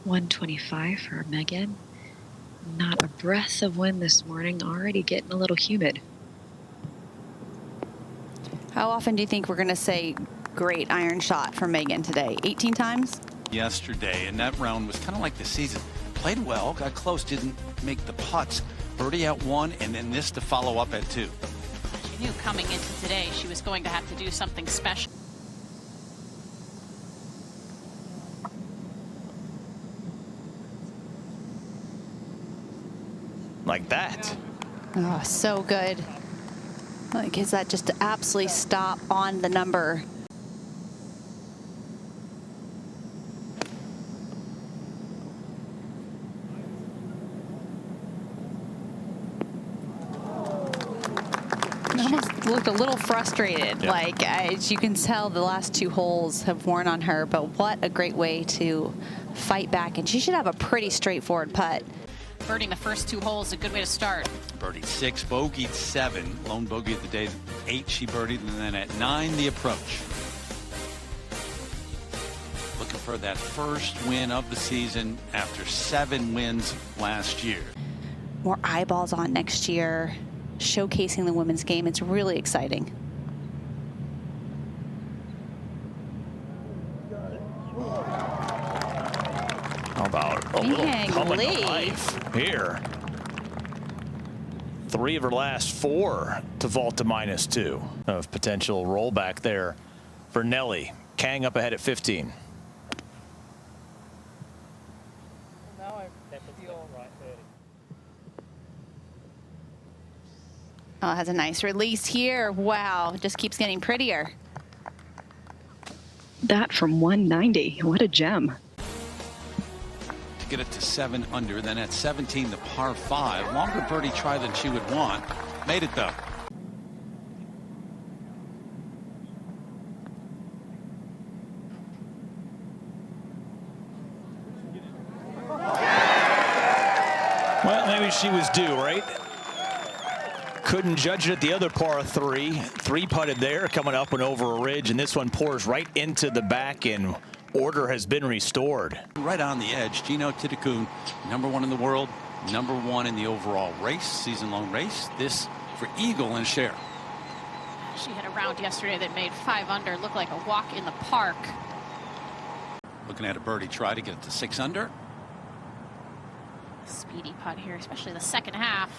125 for Megan. Not a breath of wind this morning, already getting a little humid. How often do you think we're going to say great iron shot from Megan today? 18 times? Yesterday, and that round was kind of like the season. Played well, got close, didn't make the putts. Birdie at 1, and then this to follow up at 2. She knew coming into today she was going to have to do something special. Like that. Oh, so good. Like, is that just to absolutely stop on the number? Almost looked a little frustrated. Yeah. Like, as you can tell, the last 2 holes have worn on her, but what a great way to fight back. And she should have a pretty straightforward putt. Birding the first 2 holes is a good way to start. Birdied 6, bogeyed 7. Lone bogey of the day, 8 she birdied, and then at 9 the approach. Looking for that first win of the season after 7 wins last year. More eyeballs on next year, showcasing the women's game. It's really exciting. How about a little coming to Lee. life here? 3 of her last 4 to vault to -2 of potential rollback there for Nelly. Kang up ahead at 15. Oh, has a nice release here. Wow, just keeps getting prettier. That from 190. What a gem. To get it to 7 under, then at 17 the par 5. Longer birdie try than she would want. Made it though. Well, maybe she was due, right? Couldn't judge it at the other par 3. 3 putted there, coming up and over a ridge, and this one pours right into the back, and order has been restored. Right on the edge, Gino Titicun, #1 in the world, #1 in the overall race, season-long race. This for Eagle and Cher. She had a round yesterday that made 5 under look like a walk in the park. Looking at a birdie try to get it to 6 under. Speedy putt here, especially the second half.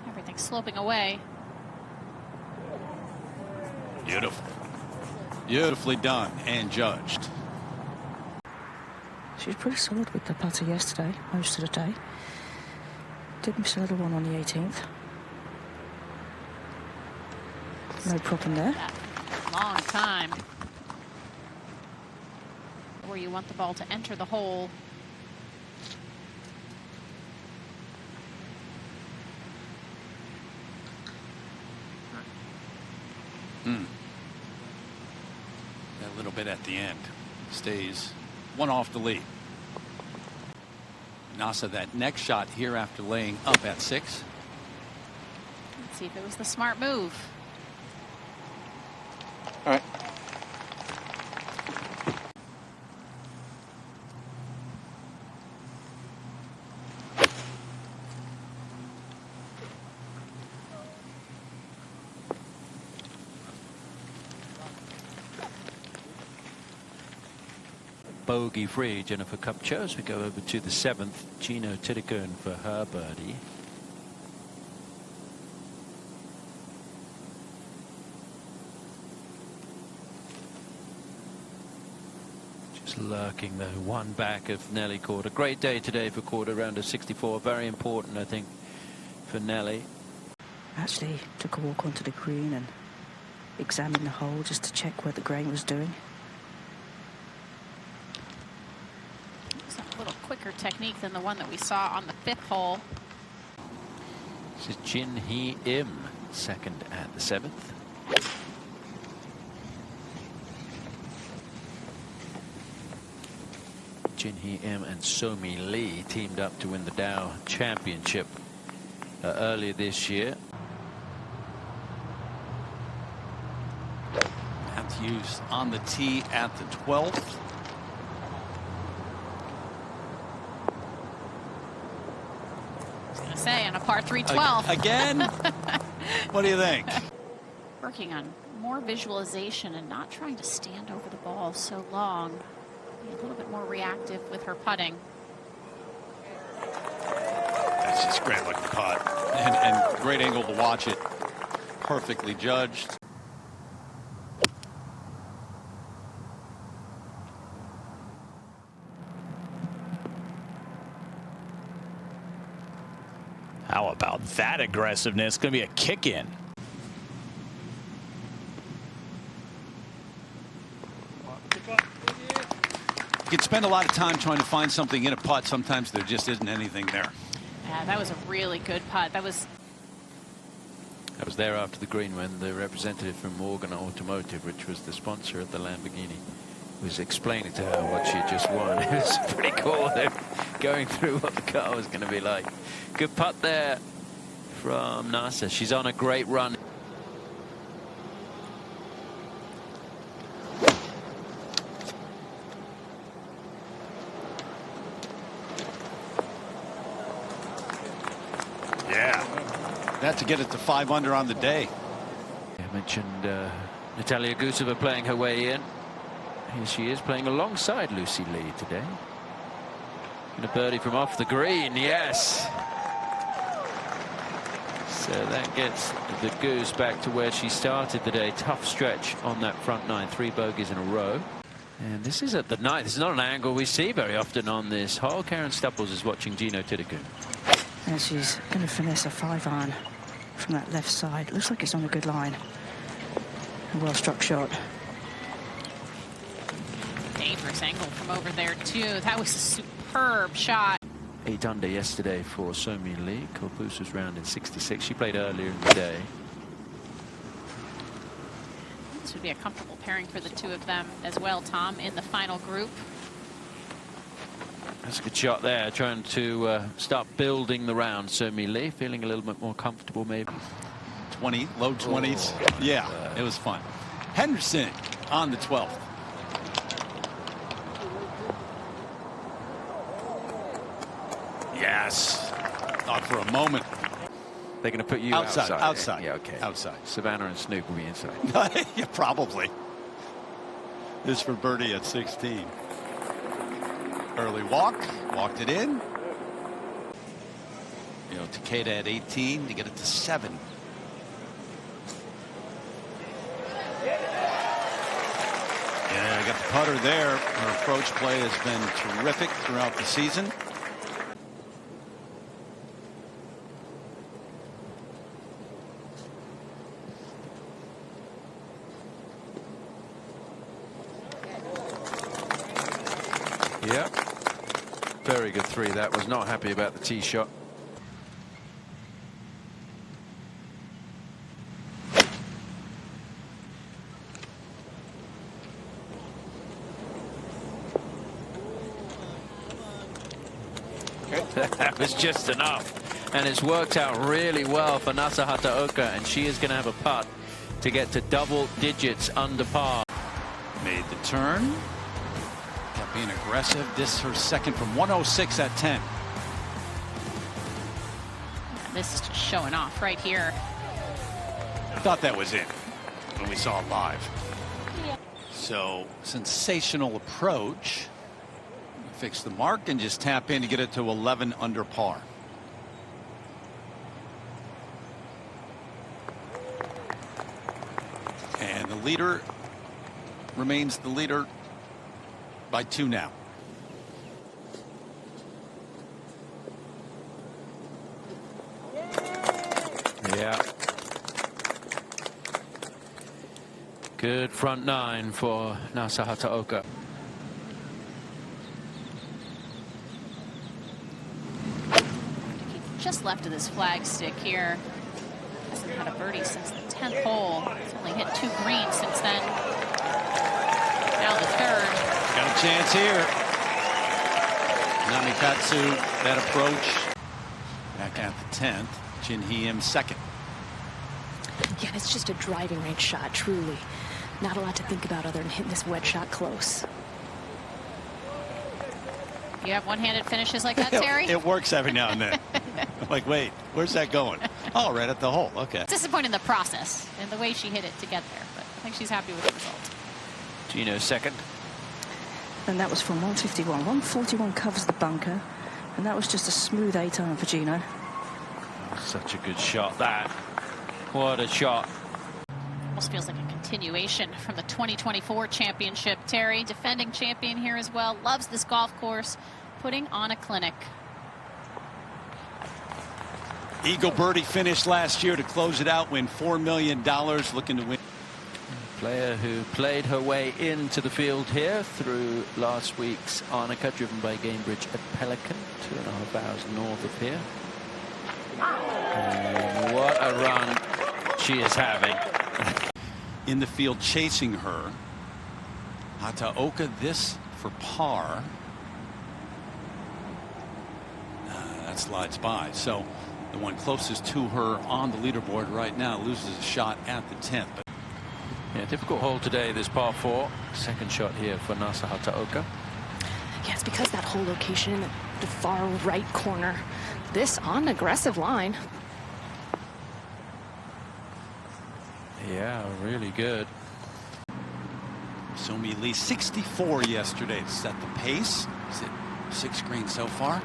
Everything's sloping away. Beautiful. Beautifully done and judged. She was pretty solid with the putter yesterday, most of the day. Did miss a little one on the 18th. No problem there. Long time. Where you want the ball to enter the hole. A little bit at the end. Stays 1 off the lead. Nasa, that next shot here after laying up at 6. Let's see if it was the smart move. All right. Bogey free, Jennifer Kupcho, as we go over to the 7th. Gino Titicun for her birdie. Just lurking though, 1 back of Nelly Korda. Great day today for Korda, round of 64. Very important, I think, for Nelly. Actually took a walk onto the green and examined the hole just to check what the grain was doing. A little quicker technique than the one that we saw on the 5th hole. This is Jin Hee Im, 2nd at the 7th. Jin Hee Im and Somi Lee teamed up to win the Dow Championship earlier this year. Matthews on the tee at the 12th. gonna say, on a par 312. Again? What do you think? Working on more visualization and not trying to stand over the ball so long. Be a little bit more reactive with her putting. That's just a great looking putt. And great angle to watch it. Perfectly judged. How about that aggressiveness? Going to be a kick in. You can spend a lot of time trying to find something in a putt. Sometimes there just isn't anything there. Yeah, that was a really good putt. That was there after the green when the representative from Morgan Automotive, which was the sponsor of the Lamborghini, was explaining to her what she had just won. It was pretty cool. They were going through what the car was going to be like. Good putt there from Nasa. She's on a great run. Yeah. That to get it to 5 under on the day. I mentioned Natalia Guseva playing her way in. Here she is playing alongside Lucy Lee today. And a birdie from off the green, yes. So that gets the Goose back to where she started the day. Tough stretch on that front nine, 3 bogeys in a row. And this is at the ninth. It's not an angle we see very often on this hole. Karen Stupples is watching Gino Tidekun. And she's going to finesse a 5-iron from that left side. Looks like it's on a good line. A well-struck shot. dangerous angle from over there, too. That was a superb shot. 8 under yesterday for Somi Lee. Corpus was round in 66. She played earlier in the day. This would be a comfortable pairing for the two of them as well, Tom, in the final group. That's a good shot there, trying to start building the round. Somi Lee feeling a little bit more comfortable, maybe. 20, low 20s. Oh, yeah, it was fun. Henderson on the 12th. Yes. Thought for a moment. They're going to put you outside. outside. Outside. Yeah, okay. Outside. Savannah and Snoop will be inside. Yeah, probably. This for birdie at 16. Early walk. Walked it in. You know, Takeda at 18 to get it to 7. Yeah, I got the putter there. Her approach play has been terrific throughout the season. Yep. Very good 3. That was not happy about the tee shot. That was just enough. And it's worked out really well for Nasa Hataoka, and she is going to have a putt to get to double digits under par. Made the turn. Kept being aggressive. This is her second from 106 at 10. This is just showing off right here. I thought that was it when we saw it live. So sensational approach. Fix the mark and just tap in to get it to 11 under par. And the leader remains the leader by 2 now. Yeah. Good front 9 for Nasa Hataoka. Just left of this flag stick here. Hasn't had a birdie since the 10th hole. He's only hit 2 greens since then. Now the 3rd. Got a chance here. Namikatsu, that approach. Back at the 10th. Jin Hee-im second. Yeah, it's just a driving range shot, truly. Not a lot to think about other than hitting this wedge shot close. You have one-handed finishes like that, Terry? It works every now and then. Like, wait, where's that going? Oh, right at the hole. Okay. Disappointed in the process and the way she hit it to get there, but I think she's happy with the result. Gino second. And that was from 151. 141 covers the bunker, and that was just a smooth 8-iron for Gino. Such a good shot, that. What a shot. Almost feels like a continuation from the 2024 championship. Terry, defending champion here as well, loves this golf course, putting on a clinic. Eagle birdie finished last year to close it out, win $4 million, looking to win. Player who played her way into the field here through last week's Arnica, driven by Gamebridge at Pelican, 2.5 hours north of here. And what a run she is having. In the field chasing her. Hataoka this for par. That slides by. So the one closest to her on the leaderboard right now loses a shot at the 10th. But yeah, difficult hole today, this par 4. Second shot here for Nasa Hataoka. Yeah, it's because that whole location in the far right corner. This on an aggressive line. Yeah, really good. Somi Lee 64 yesterday to set the pace. Is it 6 greens so far?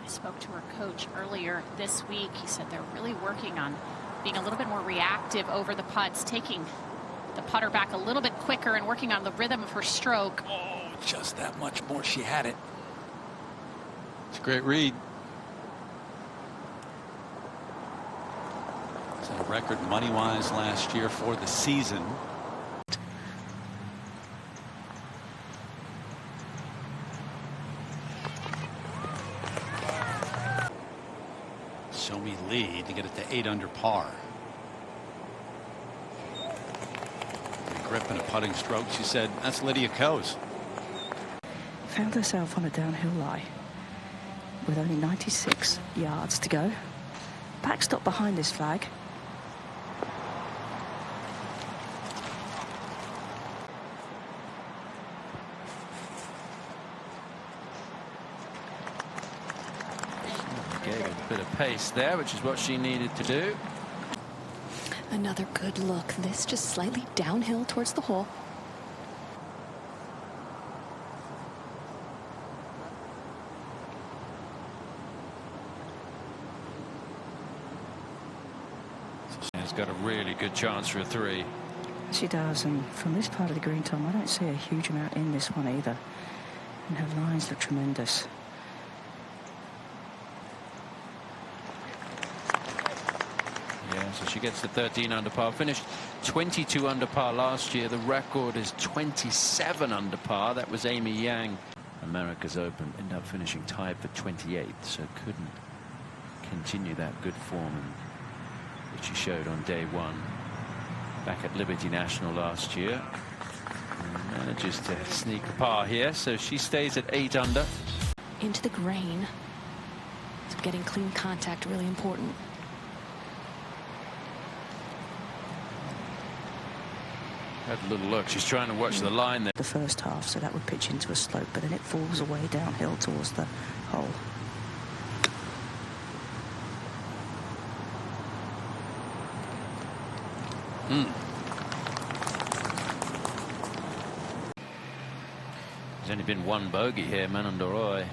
I spoke to her coach earlier this week. He said they're really working on being a little bit more reactive over the putts, taking the putter back a little bit quicker and working on the rhythm of her stroke. Oh, just that much more. She had it. It's a great read. Set a record money-wise last year for the season. Somi Lee to get it to 8 under par. A grip and a putting stroke. She said that's Lydia Ko's. Found herself on a downhill lie with only 96 yards to go. Backstop behind this flag. Gave a bit of pace there, which is what she needed to do. Another good look. This just slightly downhill towards the hole. She's got a really good chance for a 3. She does, and from this part of the green, Tom, I don't see a huge amount in this one either. And her lines look tremendous. Yeah, so she gets the 13 under par. Finished 22 under par last year. The record is 27 under par. That was Amy Yang. America's Open ended up finishing tied for 28th, so couldn't continue that good form that she showed on day 1 back at Liberty National last year. And manages to sneak a par here, so she stays at 8 under. Into the grain. So getting clean contact really important. Had a little look. She's trying to watch the line there. The first half, so that would pitch into a slope, but then it falls away downhill towards the hole. There's only been 1 bogey here, Manon Roy.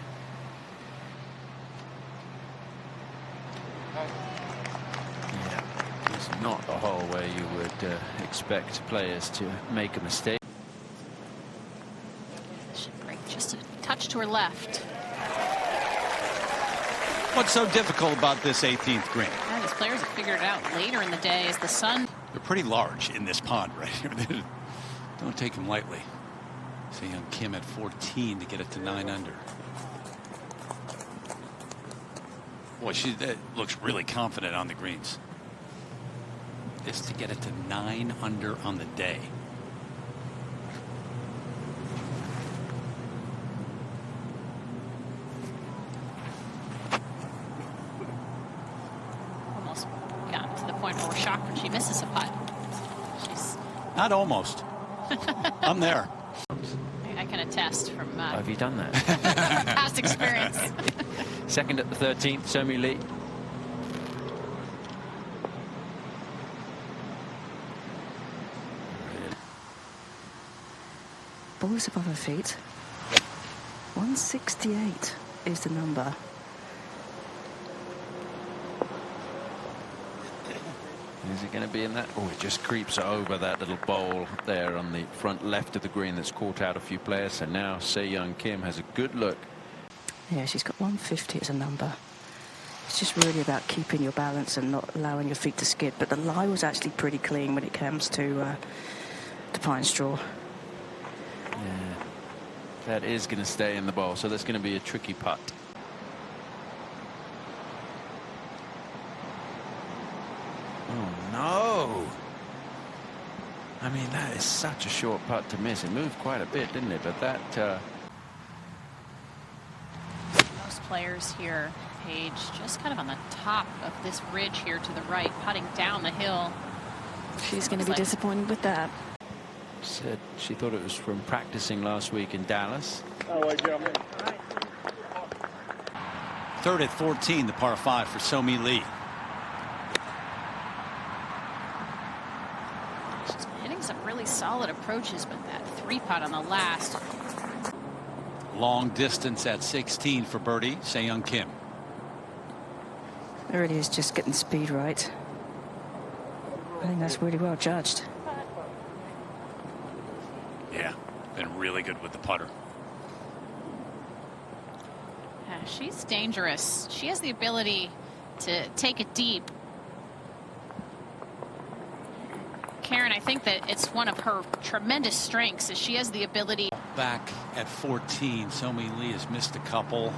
Yeah, it's not a hole where you would expect players to make a mistake. Should break just a touch to her left. What's so difficult about this 18th green? Yeah, these players have figured it out later in the day as the sun. They're pretty large in this pond right here. Don't take them lightly. So young Kim at 14 to get it to 9 under. Boy, she looks really confident on the greens. This to get it to 9 under on the day. Almost gotten to the point where we're shocked when she misses a putt. She's Not almost. I'm there. I can attest from Have you done that? past experience. Second at the 13th, So-Mi Lee. Ball is above her feet. 168 is the number. Is it going to be in that? Oh, it just creeps over that little bowl there on the front left of the green that's caught out a few players. So now Se-Young Kim has a good look. Yeah, she's got 150 as a number. It's just really about keeping your balance and not allowing your feet to skid. But the lie was actually pretty clean when it comes to Pine Straw. Yeah, that is going to stay in the bowl. So that's going to be a tricky putt. Oh, no. I mean, that is such a short putt to miss. It moved quite a bit, didn't it? But that... Most players here, Paige, just kind of on the top of this ridge here to the right, putting down the hill. She's going to be disappointed with that. Said she thought it was from practicing last week in Dallas. Third at 14, the par 5 for So-Mi Lee. She's been hitting some really solid approaches, but that 3-putt on the last. Long distance at 16 for birdie, Se-Young Kim. It really is just getting speed right. I think that's really well judged. Yeah, been really good with the putter. Yeah, she's dangerous. She has the ability to take it deep. Karen, I think that it's one of her tremendous strengths is she has the ability. Back at 14, So-Mi Lee has missed a couple.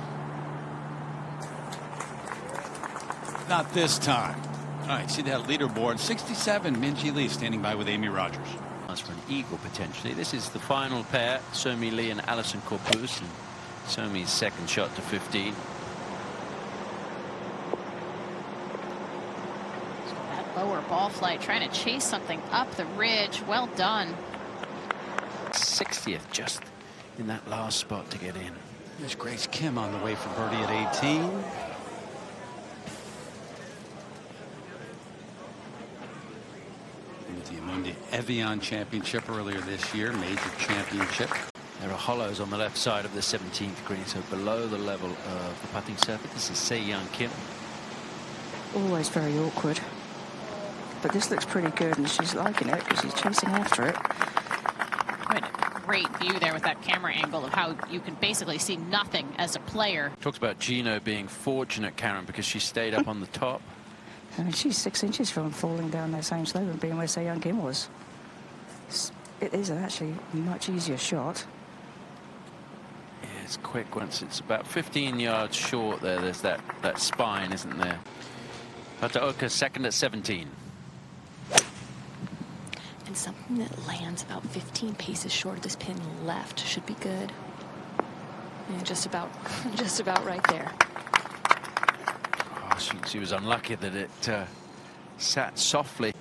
Not this time. All right, see that leaderboard. 67, Minjee Lee standing by with Amy Rogers. For an eagle potentially. This is the final pair, So-Mi Lee and Alison Corpus, and So-Mi's second shot to 15. That lower ball flight trying to chase something up the ridge. Well done. 60th just in that last spot to get in. There's Grace Kim on the way for birdie at 18. With the Amundi Evian Championship earlier this year, major championship. There are hollows on the left side of the 17th green, so below the level of the putting surface. This is Se-Young Kim. Always very awkward. But this looks pretty good, and she's liking it because she's chasing after it. Great view there with that camera angle of how you can basically see nothing as a player. Talks about Gino being fortunate, Karen, because she stayed up on the top. I mean, she's 6 inches from falling down that same slope and being where Se-Young Kim was. It is actually a much easier shot. Yeah, it's quick once it's about 15 yards short there. There's that spine, isn't there? Hataoka second at 17. And something that lands about 15 paces short of this pin left should be good. And just about right there. Oh, she was unlucky that it sat softly.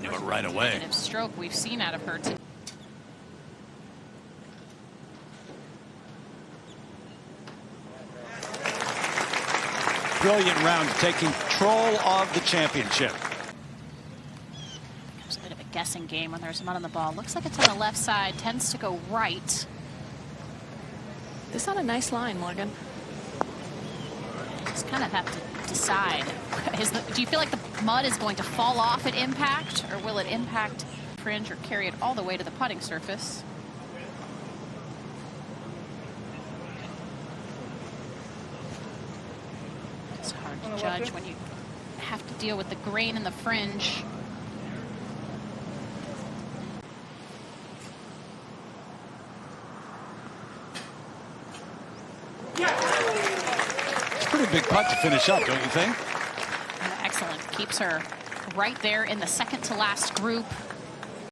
Knew it right away. Negative stroke we've seen out of her today. Brilliant round to take control of the championship. It's a bit of a guessing game when there's mud on the ball. Looks like it's on the left side, tends to go right. This is on a nice line, Morgan. Just kind of have to decide. Do you feel like the mud is going to fall off at impact, or will it impact fringe or carry it all the way to the putting surface? It's hard to judge when you have to deal with the grain in the fringe. It's a pretty big putt to finish up, don't you think? Excellent. Keeps her right there in the second to last group.